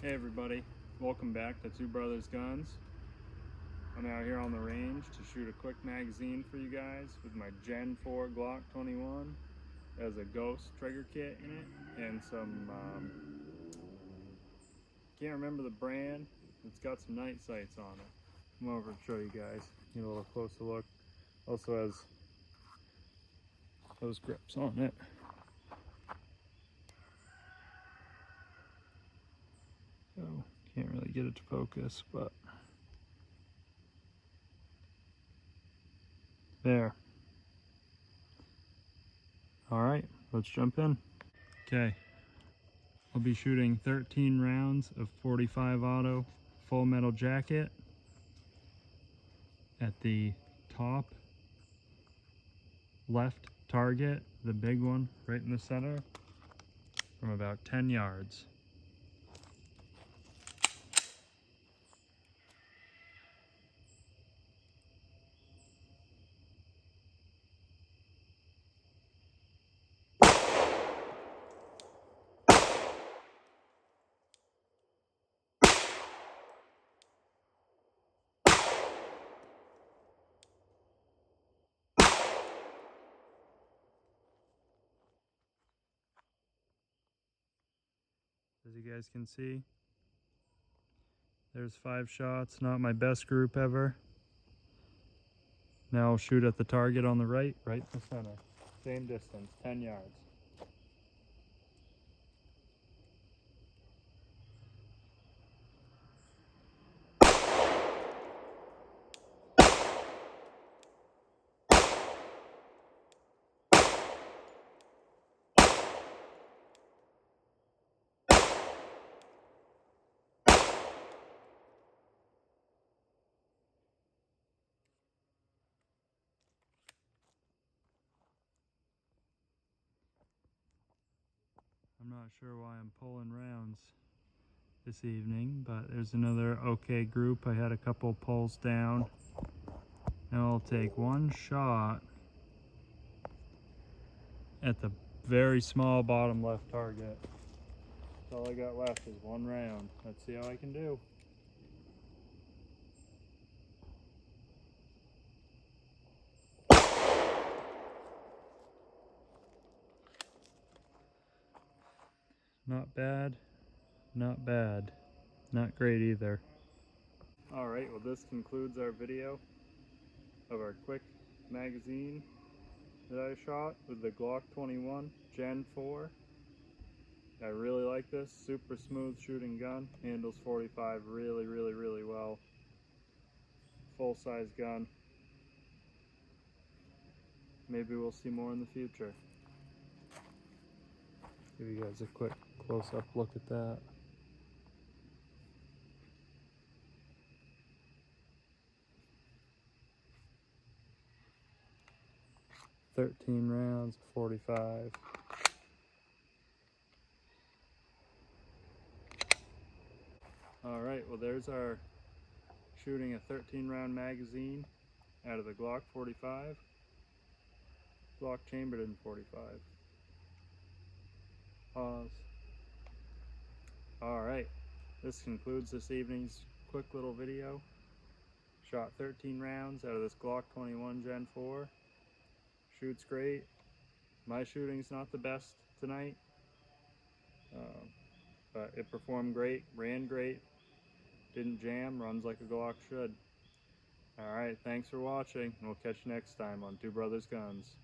Hey everybody, welcome back to Two Brothers Guns. I'm out here on the range to shoot a quick magazine for you guys with my Gen 4 Glock 21. It has a Ghost trigger kit in it and some, can't remember the brand. It's got some night sights on it. Come over and show you guys, get a little closer look. Also has those grips on it. So, can't really get it to focus, but there. All right, let's jump in. Okay, I'll be shooting 13 rounds of 45 auto full metal jacket at the top left target, the big one right in the center, from about 10 yards. As you guys can see, there's 5 shots, not my best group ever. Now I'll shoot at the target on the right in the center. Same distance, 10 yards. I'm not sure why I'm pulling rounds this evening, but there's another okay group. I had a couple pulls down. Now I'll take one shot at the very small bottom left target. That's all I got left is one round. Let's see how I can do. Not bad, not bad, not great either. Alright, well this concludes our video of our quick magazine that I shot with the Glock 21 Gen 4. I really like this, super smooth shooting gun, handles 45 really well. Full size gun. Maybe we'll see more in the future. Give you guys a quick close-up look at that. "13 rounds, 45. Alright, well there's our shooting a 13 round magazine out of the Glock 45. Glock chambered in 45. Pause. Alright, this concludes this evening's quick little video. Shot 13 rounds out of this Glock 21 Gen 4. Shoots great. My shooting's not the best tonight, but it performed great, ran great, didn't jam, runs like a Glock should. Alright, thanks for watching, and we'll catch you next time on Two Brothers Guns.